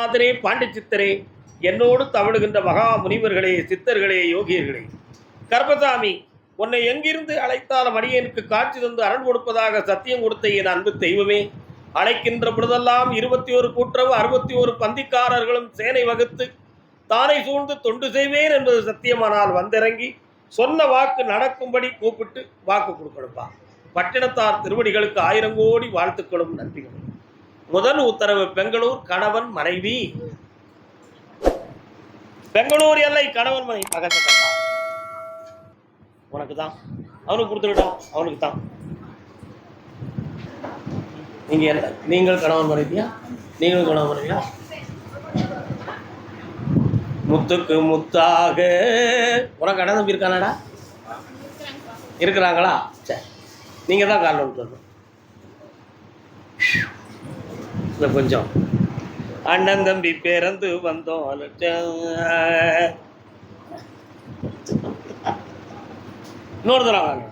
பாண்டிநாதரே, பாண்டி சித்தரே, என்னோடு தவழுகின்ற மகா முனிவர்களே, சித்தர்களே, யோகியர்களே, கர்பசாமி, உன்னை எங்கிருந்து அழைத்தாலும் அடியேனுக்கு காட்சி தந்து அருள் கொடுப்பதாக சத்தியம் கொடுத்த என் அன்பு தெய்வமே, அழைக்கின்ற பொழுதெல்லாம் 21 கூட்டுறவு 61 பந்திக்காரர்களும் சேனை வகுத்து தானை சூழ்ந்து தொண்டு செய்வேன் என்பது சத்தியமானால் வந்திறங்கி சொன்ன வாக்கு நடக்கும்படி கூப்பிட்டு வாக்கு கொடுக்கணும்பா. பட்டினத்தார் திருவடிகளுக்கு 1000 கோடி வாழ்த்துக்களும் நன்றிகளும். முதல் உத்தரவு, பெங்களூர் கணவன் மனைவி, பெங்களூர் எல்லை கணவன் மனைவி பகத்த உனக்கு தான், அவனுக்கு கொடுத்துருடா, அவனுக்கு தான். நீங்கள் கணவன் மனைவியா? நீங்களும் கணவன் மனைவியா? முத்துக்கு முத்தாக உனக்கு அண்ணன் தம்பி இருக்கானடா? இருக்கிறாங்களா? சரி, நீங்கள் தான் காரணம் சொல்லணும். கொஞ்சம் அண்ணன் தம்பி பிறந்து வந்தோம். இன்னொரு தரம்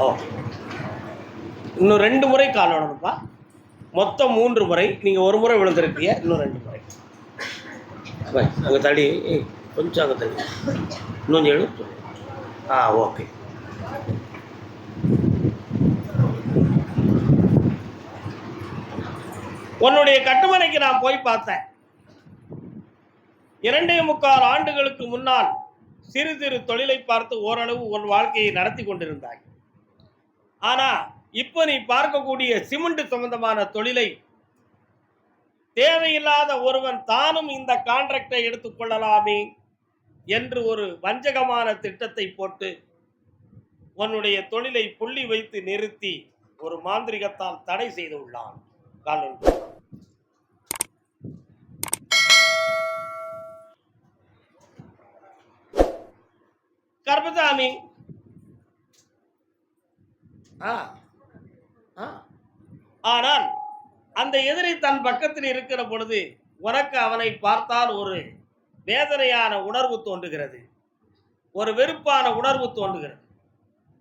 ஓ, இன்னும் 2 முறை கால் விடணும்ப்பா. மொத்தம் 3 முறை. நீங்கள் ஒரு முறை விழுந்திருக்கீங்க, இன்னும் 2 முறை. அங்கே தள்ளி, கொஞ்சம் அங்கே தள்ளி, இன்னும் எழுத்து. ஓகே. உன்னுடைய கட்டுமனைக்கு நான் போய் பார்த்தேன். 2.25 ஆண்டுகளுக்கு முன்னால் சிறு சிறு தொழிலை பார்த்து ஓரளவு உன் வாழ்க்கையை நடத்தி கொண்டிருந்தாய். ஆனா இப்ப நீ பார்க்கக்கூடிய சிமெண்ட் சம்பந்தமான தொழிலை தேவையில்லாத ஒருவன் தானும் இந்த கான்ட்ராக்டை எடுத்துக்கொள்ளலாமே என்று ஒரு வஞ்சகமான திட்டத்தை போட்டு உன்னுடைய தொழிலை புள்ளி வைத்து நிறுத்தி ஒரு மாந்திரிகத்தால் தடை செய்துள்ளான். கர்பசாமி, ஆனால் அந்த எதிரி தன் பக்கத்தில் இருக்கிற பொழுது உனக்கு அவனை பார்த்தால் ஒரு வேதனையான உணர்வு தோன்றுகிறது, ஒரு வெறுப்பான உணர்வு தோன்றுகிறது.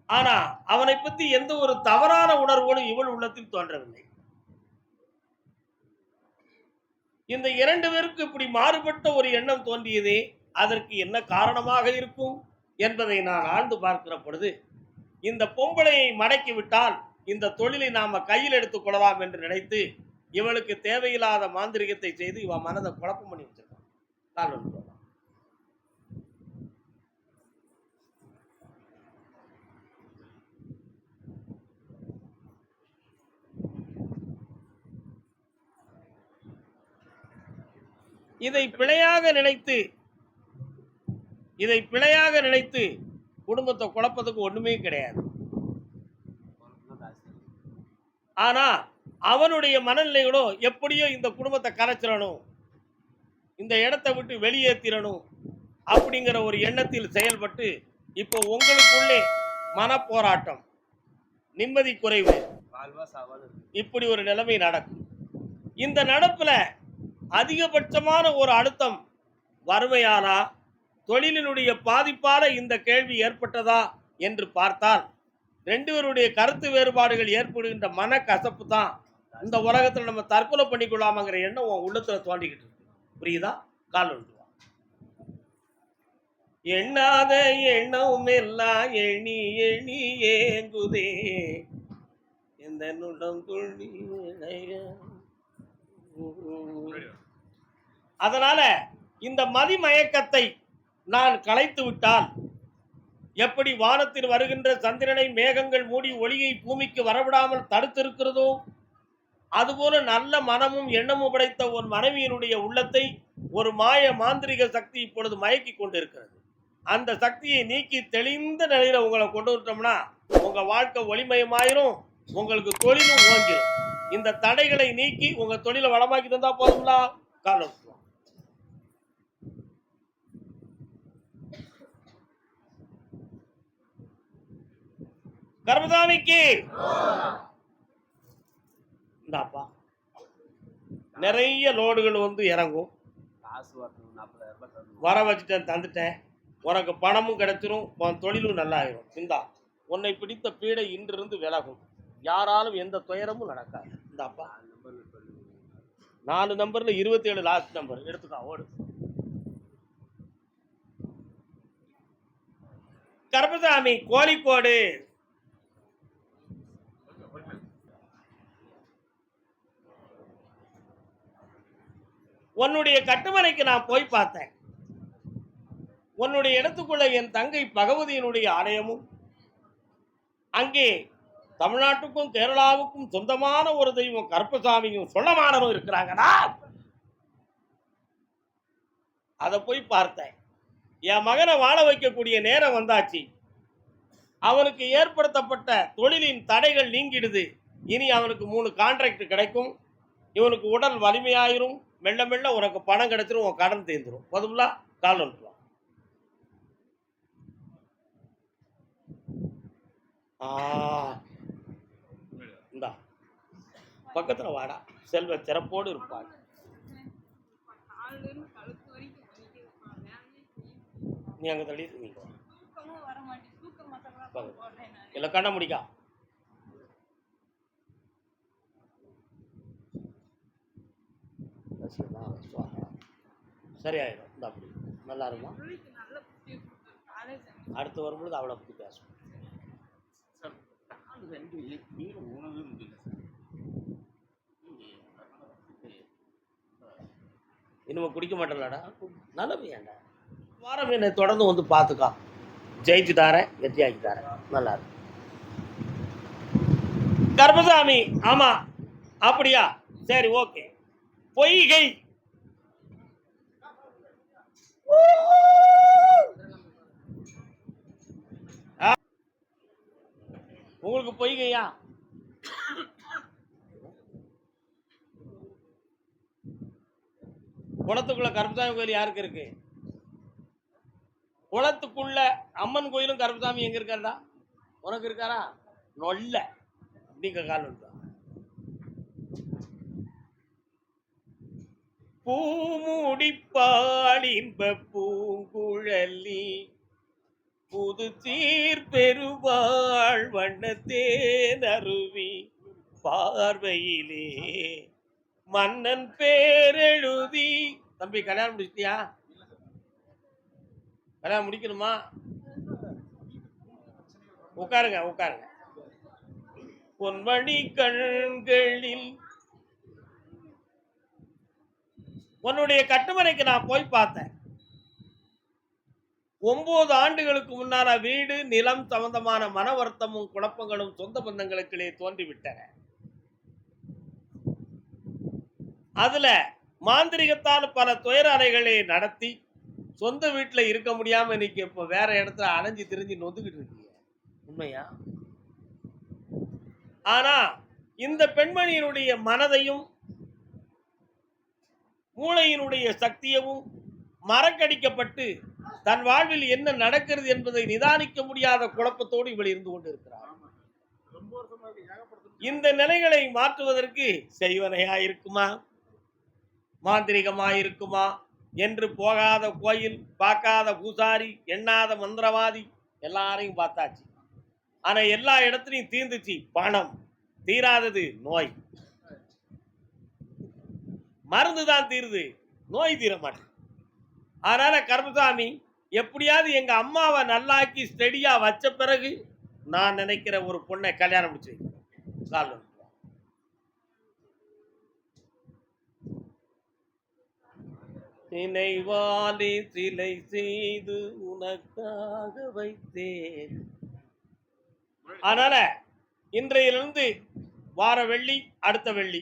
ஆனா அவனை பற்றி எந்த ஒரு தவறான உணர்வோடு இவள் உள்ளத்தில் தோன்றவில்லை. இந்த 2 பேருக்கு இப்படி மாறுபட்ட ஒரு எண்ணம் தோன்றியதே அதற்கு என்ன காரணமாக இருக்கும் என்பதை நான் ஆழ்ந்து பார்க்கிற பொழுது, இந்த பொம்பளையை மடக்கி விட்டால் இந்த தொழிலை நாம கையில் எடுத்துக் கொள்ளலாம் என்று நினைத்து இவளுக்கு தேவையில்லாத மாந்திரிகத்தை செய்து இவன் மனதை குழப்பம் பண்ணி வச்சிருக்கான். இதை பிழையாக நினைத்து குடும்பத்தை குழப்பத்துக்கு ஒண்ணுமே கிடையாது. ஆனா அவனுடைய மனநிலைகளோ எப்படியோ இந்த குடும்பத்தை கரைச்சிடணும், இந்த இடத்தை விட்டு வெளியேற்றிடணும் அப்படிங்கிற ஒரு எண்ணத்தில் செயல்பட்டு இப்போ உங்களுக்குள்ளே மனப்போராட்டம், நிம்மதி குறைவு, இப்படி ஒரு நிலைமை நடக்கும். இந்த நடப்புல அதிகபட்சமான ஒரு அழுத்தம் வறுமையானா, தொழிலினுடைய பாதிப்பால இந்த கேள்வி ஏற்பட்டதா என்று பார்த்தால் 2 பேருடைய கருத்து வேறுபாடுகள் ஏற்படுகின்ற மன கசப்பு தான் இந்த உலகத்தில் நம்ம தற்கொலை பண்ணிக்கொள்ளாமங்கிற எண்ணம் உன் உள்ளத்துல தோண்டிக்கிட்டு இருக்கு. புரியுதா? கால் ஒன்றுவா. எண்ணாத எண்ணம் எல்லாம் எண்ணி எண்ணி ஏங்குதே எந்த நுடம் துள்ளி. அதனால இந்த மதிமயக்கத்தை நான் கலைத்து விட்டால் எப்படி வானத்தில் வருகின்ற சந்திரனை மேகங்கள் மூடி ஒளியை பூமிக்கு வரவிடாமல் தடுத்திருக்கிறதோ அதுபோல நல்ல மனமும் எண்ணமும் படைத்த ஒரு மனைவியினுடைய உள்ளத்தை ஒரு மாய மாந்திரிக சக்தி இப்பொழுது மயக்கி கொண்டிருக்கிறது. அந்த சக்தியை நீக்கி தெளிந்த நிலையில உங்களை கொண்டு விட்டோம்னா உங்க வாழ்க்கை ஒளிமயமாயிரும், உங்களுக்கு தொழிலும் ஓங்கிடும். இந்த தடைகளை நீக்கி உங்க தொழிலை வளமாக்கி தந்தா போதுங்களா? காலம் கர்மசாமிக்கு இந்தாப்பா நிறைய லோடுகள் வந்து இறங்கும். வர வச்சுட்டேன், தந்துட்டேன், உனக்கு பணமும் கிடைச்சிரும், உன் தொழிலும் நல்லா ஆயிரும். இந்தா உன்னை பிடித்த பீடை இன்றிருந்து விலகும். யாராலும் எந்த துயரமும் நடக்காது. இந்த அப்பா 4 நம்பர்ல 27 லாஸ்ட் நம்பர் எடுத்துக்கா, ஓடு. கருப்பசாமி, கோழிக்கோடு. உன்னுடைய கட்டுமனைக்கு நான் போய் பார்த்தேன். உன்னுடைய இடத்துக்குள்ள என் தங்கை பகவதியினுடைய ஆலயமும், அங்கே தமிழ்நாட்டுக்கும் கேரளாவுக்கும் சொந்தமான ஒரு தெய்வம் கருப்பசாமியும் சொல்லமானவரும் இருக்கிறாங்கடா. அதை போய் பார்த்தேன். என் மகனை வாழ வைக்கக்கூடிய நேரம் வந்தாச்சு. அவனுக்கு ஏற்படுத்தப்பட்ட தொழிலின் தடைகள் நீங்கிடுது. இனி அவனுக்கு 3 கான்ட்ராக்ட் கிடைக்கும். இவனுக்கு உடல் வலிமையாயிரும். மெல்ல மெல்ல உனக்கு பணம் கிடைச்சிரும். உன் கடன் தீர்ந்துடும். போதுங்களா? கால் வந்துடும். இந்தா பக்கத்துல வாடா. செல்வ சிறப்போடு இருப்பாங்க. நீ அங்க தள்ளி நீங்க இல்ல கண்ண முடிக்கா. சரியாயிடும். இந்த அப்படி நல்லா இருக்குமா? அடுத்து வரும்பொழுது அவளை பத்தி பேசுவோம். இன்னும் குடிக்க மாட்டேன்லடா. நல்ல பையன்டா. வாரம் என்னை தொடர்ந்து வந்து பார்த்துக்கா. ஜெயிச்சு தாரேன், வெற்றியாக்கி தாரேன். நல்லா இருக்கு. கருப்பசாமி, ஆமா அப்படியா? சரி, ஓகே. பொய்கை. உங்களுக்கு பொய்கையா? குளத்துக்குள்ள கருப்பசாமி கோயில் யாருக்கு இருக்கு? குளத்துக்குள்ள அம்மன் கோயிலும் கருப்பசாமி எங்க இருக்காருடா? உனக்கு இருக்காரா? நொல்ல அப்படிங்க கால் வந்துதான். பூமுடிப்பால் இன்ப பூங்குழலி புது சீர் பெருவாள் வண்ணத்தேன் அருவி பார்வையிலே மன்னன் பேரெழுதி. தம்பி, கல்யாணம் முடிச்சிட்டியா? கல்யாணம் முடிக்கணுமா? உட்காருங்க உட்காருங்க. பொன்மணி கண்களில் உன்னுடைய கட்டுமனைக்கு நான் போய் பார்த்தேன். 9 ஆண்டுகளுக்கு முன்னால வீடு நிலம் சம்பந்தமான மன வருத்தமும் குழப்பங்களும் சொந்த பந்தங்களுக்கிலே தோன்றிவிட்டன. அதுல மாந்திரிகத்தால் பல துயர அறைகளை நடத்தி சொந்த வீட்டுல இருக்க முடியாம இன்னைக்கு இப்ப வேற இடத்துல அலைஞ்சு திரிஞ்சு நொந்துகிட்டு இருக்கீங்க. உண்மையா? ஆனா இந்த பெண்மணியினுடைய மனதையும் மூளையினுடைய சக்தியவும் மறக்கடிக்கப்பட்டு தன் வாழ்வில் என்ன நடக்கிறது என்பதை நிதானிக்க முடியாத குழப்பத்தோடு இவள் இருந்து கொண்டு இருக்கிறார். இந்த நிலைகளை மாற்றுவதற்கு செய்வனையா இருக்குமா, மாந்திரிகமாயிருக்குமா என்று போகாத கோயில், பார்க்காத பூசாரி, எண்ணாத மந்திரவாதி எல்லாரையும் பார்த்தாச்சு. ஆனா எல்லா இடத்துலையும் தீர்ந்துச்சு பணம். தீராதது நோய். மருந்து தான் தீருது, நோய் தீர மாட்டேன். அதனால கருப்பசாமி, எப்படியாவது எங்க அம்மாவை நல்லாக்கி ஸ்டெடியா வச்ச பிறகு நான் நினைக்கிற ஒரு பொண்ணை கல்யாணம் முடிச்சு கால் நினைவாலே சிலை செய்து உனக்காக வைத்தேன். அதனால இன்றையிலிருந்து வார வெள்ளி, அடுத்த வெள்ளி,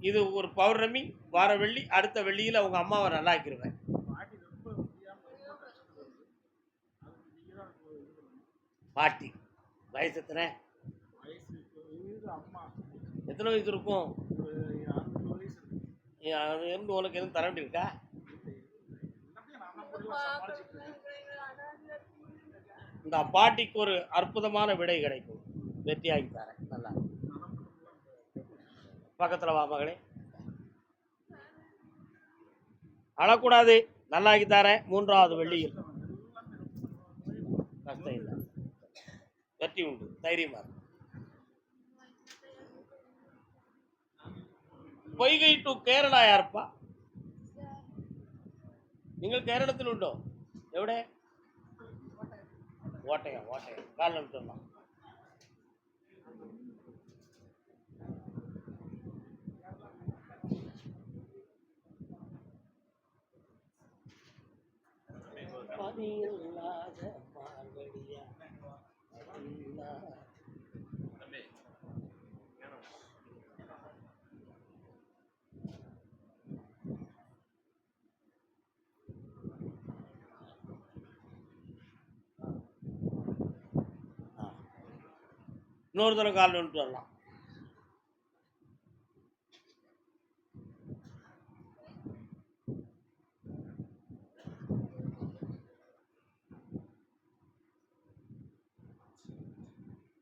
இது ஒரு பௌர்ணமி, வார வெள்ளி, அடுத்த வெள்ளியில உங்க அம்மாவை நல்லா ஆக்கிடுவேன். பாட்டி வயசு எத்தனை வயசு இருக்கும்? உனக்கு எதுவும் தர வேண்டியிருக்கா? இந்த பாட்டிக்கு ஒரு அற்புதமான விடை கிடைக்கும். வெற்றியாகி தரேன். நல்லா பக்கத்துல வா மகளே. அழக்கூடாது, நல்லாக்கி தரேன். 3வது வெள்ளியில் கஷ்டம் இல்லை. வெற்றி உண்டு, தைரியமா இருக்கு. பொய்கை டு கேரளா யாருப்பா? நீங்கள் கேரளத்தில் உண்டோ? எവിടെ? ஓட்டையா? ஓட்டையா காலம் சொல்லலாம். இன்னொரு தடவை கால் வந்துட்டு வரலாம்.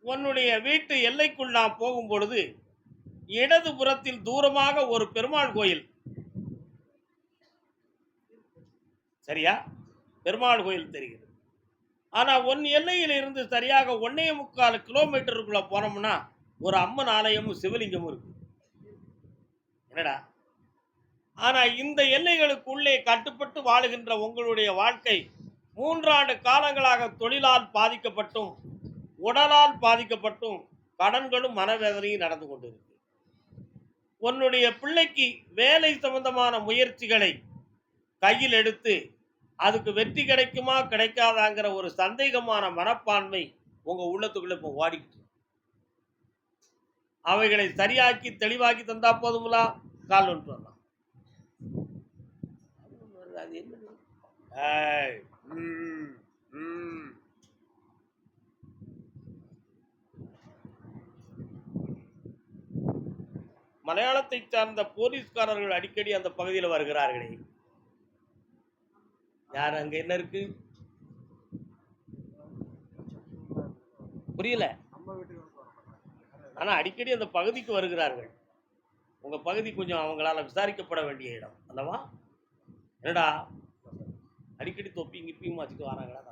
உன்னுடைய வீட்டு எல்லைக்குள் நான் போகும் பொழுது இடது புறத்தில் தூரமாக ஒரு பெருமாள் கோயில், சரியா? பெருமாள் கோயில் தெரிகிறது. ஆனா உன் எல்லையில் இருந்து சரியாக 1.25 கிலோமீட்டருக்குள்ள போனோம்னா ஒரு அம்மன் ஆலயமும் சிவலிங்கமும் இருக்கு. என்னடா? ஆனா இந்த எல்லைகளுக்குள்ளே கட்டுப்பட்டு வாழுகின்ற உங்களுடைய வாழ்க்கை 3 ஆண்டு காலங்களாக தொழிலால் பாதிக்கப்பட்டும் உடலால் பாதிக்கப்பட்டும் கடன்களும் மனவேதனையும் நடந்து கொண்டிருக்கு. உன்னுடைய பிள்ளைக்கு வேலை சம்பந்தமான முயற்சிகளை கையில் எடுத்து அதுக்கு வெற்றி கிடைக்குமா கிடைக்காதாங்கிற ஒரு சந்தேகமான மனப்பான்மை உங்க உள்ளத்துக்குள்ள இப்போ ஓடிக்கிட்டு, அவைகளை சரியாக்கி தெளிவாக்கி தந்தா போதுங்களா? கால் ஒன்று வரலாம். அது என்ன? மலையாளத்தை சார்ந்த போலீஸ்காரர்கள் அடிக்கடி அந்த பகுதியில் வருகிறார்களே, யார்? அங்க என்ன இருக்கு புரியல. ஆனா அடிக்கடி அந்த பகுதிக்கு வருகிறார்கள். உங்க பகுதி கொஞ்சம் அவங்களால விசாரிக்கப்பட வேண்டிய இடம் அல்லவா? என்னடா அடிக்கடி தொப்பி கிப்பியும் வச்சுட்டு வராங்களா?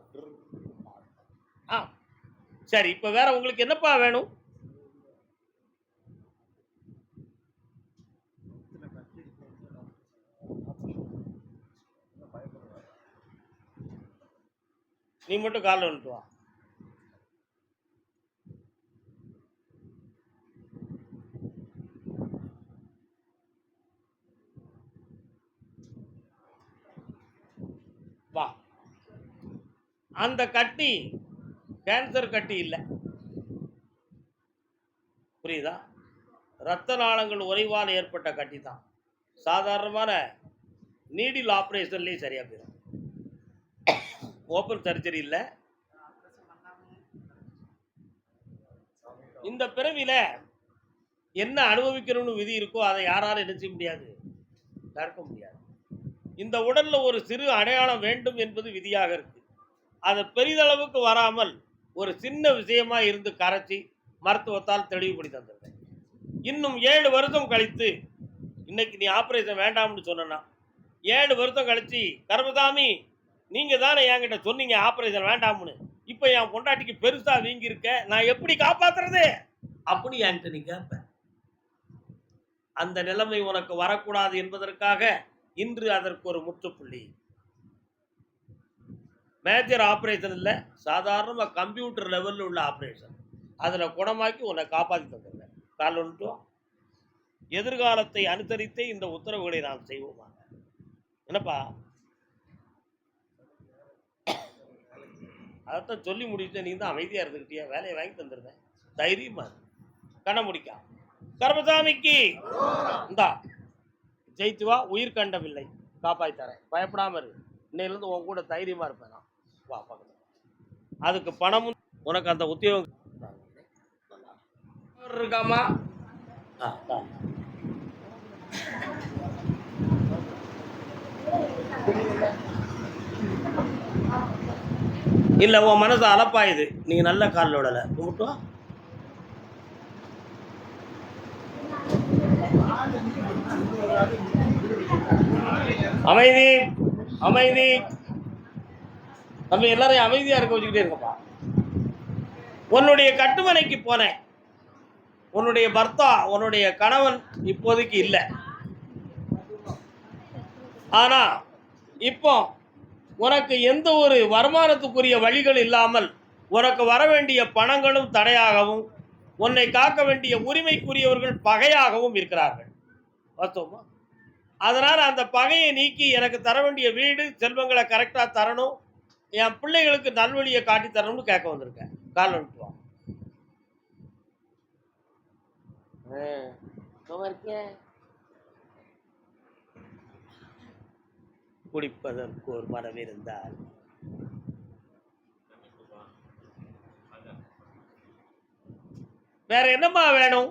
சரி, இப்ப வேற உங்களுக்கு என்னப்பா வேணும்? நீ மட்டும் காலில் வந்துட்டு வா. வா. அந்த கட்டி கேன்சர் கட்டி இல்லை, புரியுதா? இரத்த நாளங்கள் உறைவால் ஏற்பட்ட கட்டி தான். சாதாரணமான நீடில் ஆப்ரேஷன்லேயும் சரியா போயிடும். ஓப்பன் சர்ஜரி இல்லை. இந்த பிறவில என்ன அனுபவிக்கணும்னு விதி இருக்கோ அதை யாராலும் என்ன செய்ய முடியாது, தடுக்க முடியாது. இந்த உடல்ல ஒரு சிறு அடையாளம் வேண்டும் என்பது விதியாக இருக்கு. அது பெரிதளவுக்கு வராமல் ஒரு சின்ன விஷயமா இருந்து கரைச்சி மருத்துவத்தால் தெளிவுபடி தந்திருக்கேன். இன்னும் 7 வருஷம் கழித்து, இன்னைக்கு நீ ஆபரேஷன் வேண்டாம்னு சொன்னா 7 வருஷம் கழிச்சு, கர்மசாமி நீங்க தானே என்கிட்ட சொன்னீங்க ஆபரேஷன் வேண்டாம்னு, இப்ப என் பொண்டாட்டிக்கு பெருசா வீங்கி இருக்க, நான் எப்படி காப்பாத்துறது அப்படி என்கிட்ட நீ கேட்ப. அந்த நிலைமை உனக்கு வரக்கூடாது என்பதற்காக இன்று அதற்கு ஒரு முற்றுப்புள்ளி. மேஜர் ஆபரேஷன் இல்லை, சாதாரண கம்ப்யூட்டர் லெவலில் உள்ள ஆபரேஷன். அதில் குணமாக்கி உன்னை காப்பாற்றி தந்துடுறேன். கால் ஒன்றும் எதிர்காலத்தை அனுசரித்தே இந்த உத்தரவுகளை நாம் செய்வோமா? என்னப்பா? அதைத்தான் சொல்லி முடிச்சுட்டு நீ தான் அமைதியாக இருந்துக்கிட்டியா? வேலையை வாங்கி தந்துடுறேன், தைரியமா கண்ண முடிக்கா. கர்மசாமிக்கு இந்தா ஜெயித்து வா, உயிர் கண்டமில்லை, காப்பாற்றி தரேன், பயப்படாம இரு. இன்னையிலேருந்து உன் கூட தைரியமா இருப்பேன் நான். வா பக்கத்துல. அதுக்கு பணமும் உனக்கு அந்த உத்தியோகம் இருக்காமா? இல்ல உன் மனசு அலப்பாயுது, நீங்க நல்ல காலில் விடல. கும்பிட்டோம். அமைதி அமைதி. நம்ம எல்லாரையும் அமைதியா இருக்க வச்சுக்கிட்டே இருக்கப்பா. உன்னுடைய கட்டுமனைக்கு போனேன். உன்னுடைய பர்த்தா, உன்னுடைய கணவன் இப்போதைக்கு இல்லை. ஆனா இப்போ உனக்கு எந்த ஒரு வருமானத்துக்குரிய வழிகள் இல்லாமல் உனக்கு வர வேண்டிய பணங்களும் தடையாகவும் உன்னை காக்க வேண்டிய உரிமைக்குரியவர்கள் பகையாகவும் இருக்கிறார்கள். வாஸ்தவமா? அதனால அந்த பகையை நீக்கி எனக்கு தர வேண்டிய வீடு செல்வங்களை கரெக்டா தரணும், என் பிள்ளைகளுக்கு நல்வழியை காட்டி தரணும்னு கேட்க வந்திருக்கேன். கால் அனுப்புவான். குடிப்பதற்கு ஒரு மனம் இருந்தால் வேற என்னம்மா வேணும்?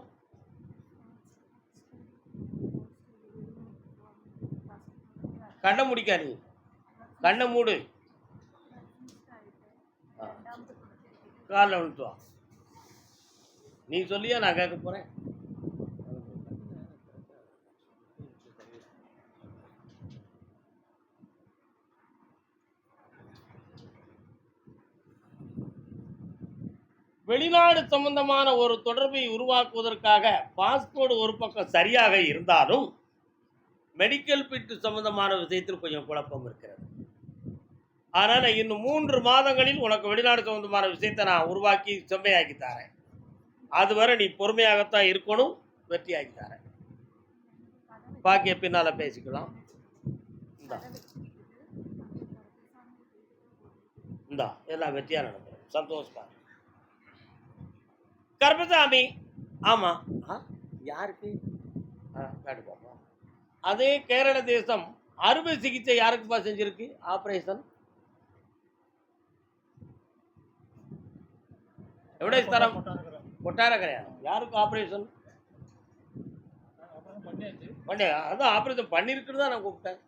கண்ணை முடிக்கா, நீ கண்ணை மூடு. காலில் விழுத்துவா. நீ சொல்லியா நான் கேட்க போறேன். வெளிநாடு சம்பந்தமான ஒரு தொடர்பை உருவாக்குவதற்காக பாஸ்போர்ட் ஒரு பக்கம் சரியாக இருந்தாலும் மெடிக்கல் பிட்டு சம்பந்தமான விஷயத்தில் கொஞ்சம் குழப்பம் இருக்கிறது. அதனால இன்னும் 3 மாதங்களில் உனக்கு வெளிநாடு சம்பந்தமான விஷயத்தை நான் உருவாக்கி செம்மையாக்கி தரேன். அதுவரை நீ பொறுமையாகத்தான் இருக்கணும். வெற்றியாக்கி தரேன். பாக்கிய பின்னால பேசிக்கலாம். இந்தா எல்லாம் வெற்றியா நடக்கும். சந்தோஷமா. கர்பசாமி, ஆமா, யாருக்கு? அதே கேரள தேசம் அறுவை சிகிச்சை யாருக்குப்பா செஞ்சிருக்கு? ஆபரேஷன் எவ்வளவு தரம்? கொட்டாரக்கரையா? யாருக்கு ஆபரேஷன் பண்ணி? அதான் ஆபரேஷன் பண்ணிருக்குன்னு தான் நான் கூப்பிட்டேன்.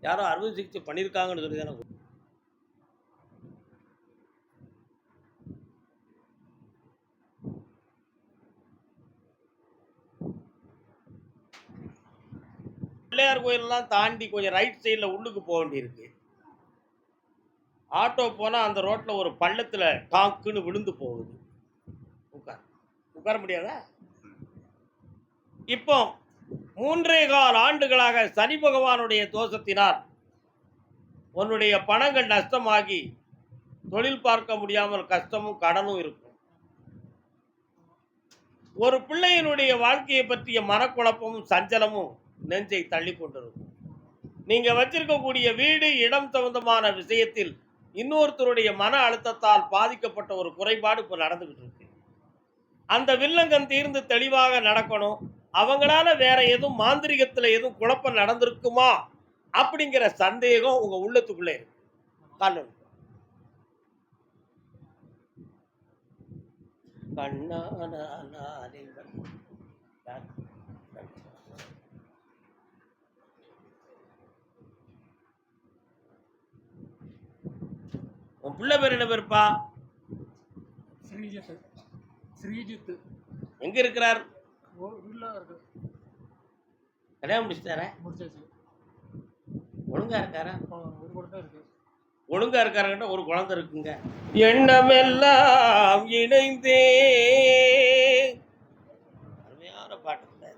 யாரோ அறுவை சிகிச்சை பண்ணியிருக்காங்கன்னு சொல்லி தான் நான் கூப்பிட்டேன். பிள்ளையார் கோயிலெல்லாம் தாண்டி கொஞ்சம் ரைட் சைடில் உள்ளுக்கு போக வேண்டியிருக்கு. ஆட்டோ போனால் அந்த ரோட்டில் ஒரு பள்ளத்தில் டாக்குன்னு விழுந்து போகுது. உட்கார முடியாதா? இப்போ 3.25 ஆண்டுகளாக சனி பகவானுடைய தோஷத்தினால் உன்னுடைய பணங்கள் நஷ்டமாகி தொழில் பார்க்க முடியாமல் கஷ்டமும் கடனும் இருக்கும். ஒரு பிள்ளையினுடைய வாழ்க்கையை பற்றிய மனக்குழப்பமும் சஞ்சலமும் நெஞ்சை தள்ளி கொண்டிருக்கும். நீங்க வச்சிருக்கக்கூடிய வீடு இடம் சம்பந்தமான விஷயத்தில் இன்னொருத்தருடைய மன அழுத்தத்தால் பாதிக்கப்பட்ட ஒரு குறைபாடு இப்போ நடந்துகிட்டு இருக்கு. அந்த வில்லங்கம் தீர்ந்து தெளிவாக நடக்கணும். அவங்களால வேற எதுவும் மாந்திரிகத்துல எதுவும் குழப்பம் நடந்திருக்குமா அப்படிங்கிற சந்தேகம் உங்க உள்ளத்துக்குள்ளே இருக்கு. உன் பிள்ளை பேர் என்ன பேருப்பா? ஸ்ரீஜித். எங்க இருக்கிறார்? கல்யாணம் முடிச்சுட்டாரா? ஒழுங்கா இருக்காரா? ஒழுங்கா இருக்காருங்கிட்ட ஒரு குழந்தை இருக்குங்க. எண்ணமெல்லாம் இணைந்தே. அருமையான பாட்டு.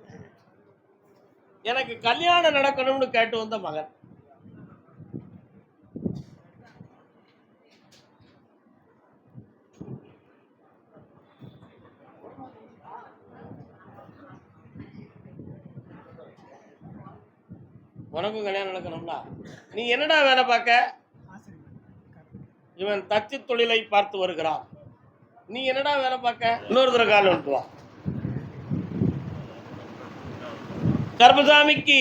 எனக்கு கல்யாணம் நடக்கணும்னு கேட்டு வந்த மகன். உனக்கும் கல்யாணம் நடக்கணும்னா நீ என்னடா வேலை பார்க்க? இவன் தச்சு தொழிலை பார்த்து வருகிறான். நீ என்னடா வேலை பார்க்க? இன்னொரு காலம் விட்டுவா. கர்பசாமிக்கு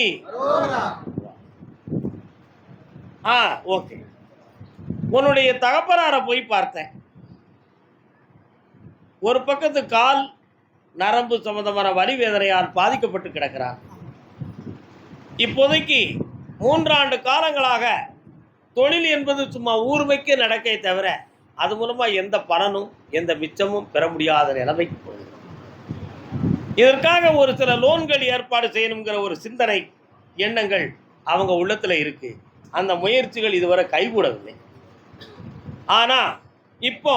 ஓகே. உன்னுடைய தகப்பனார போய் பார்த்தேன். ஒரு பக்கத்து கால் நரம்பு சம்பந்தமான வலி வேதனையால் பாதிக்கப்பட்டு கிடக்கிறார். இப்போதைக்கு 3 ஆண்டு காலங்களாக தொழில் என்பது சும்மா ஊர்மைக்கு நடக்கே தவிர அது மூலமா எந்த பலனும் எந்த மிச்சமும் பெற முடியாத நிலைமைக்கு போகுது. இதற்காக ஒரு சில லோன்கள் ஏற்பாடு செய்யணுங்கிற ஒரு சிந்தனை எண்ணங்கள் அவங்க உள்ளத்துல இருக்கு. அந்த முயற்சிகள் இதுவரை கைகூடவில்லை. ஆனா இப்போ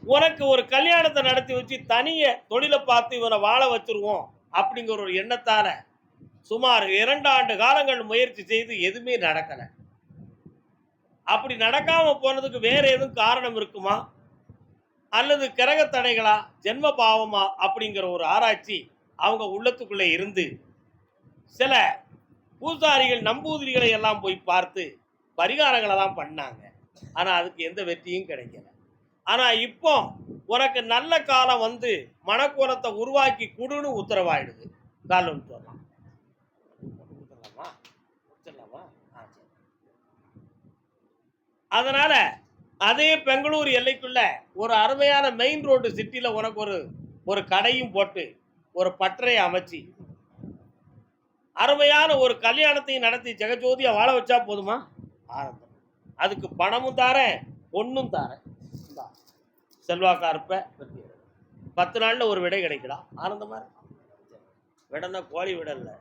உனக்கு ஒரு கல்யாணத்தை நடத்தி வச்சு தனிய தொழிலை பார்த்து இவனை வாழ வச்சிருவோம் அப்படிங்கிற ஒரு எண்ணத்தால சுமார் 2 ஆண்டு காலங்கள் முயற்சி செய்து எதுவுமே நடக்கல. அப்படி நடக்காம போனதுக்கு வேற எதுவும் காரணம் இருக்குமா? அல்லது கிரக தடைகளா, ஜென்ம பாவமா அப்படிங்கிற ஒரு ஆராய்ச்சி அவங்க உள்ளத்துக்குள்ள இருந்து சில பூசாரிகள் நம்பூதிரிகளை எல்லாம் போய் பார்த்து பரிகாரங்களை தான் பண்ணாங்க. ஆனா அதுக்கு எந்த வெற்றியும் கிடைக்கல. ஆனா இப்போ உனக்கு நல்ல காலம் வந்து மனக்கோலத்தை உருவாக்கி குடுன்னு உத்தரவாயிடுது. கால் வந்துடலாம். முடிச்சிடலாமா? முடிச்சிடலாமா? சரி. அதனால அதே பெங்களூர் எல்லைக்குள்ள ஒரு அருமையான மெயின் ரோடு சிட்டில உனக்கு ஒரு கடையும் போட்டு ஒரு பட்டறையை அமைச்சு அருமையான ஒரு கல்யாணத்தையும் நடத்தி ஜெகஜோதியா வாழ வச்சா போதுமா? ஆனந்தம். அதுக்கு பணமும் தாரேன், பொண்ணும் தாரேன். செல்வாக்கா இருப்ப 10 நாள்ல ஒரு விடை கிடைக்கலாம். ஆனந்தமா இருக்கு. விடன்னா கோழி விடல.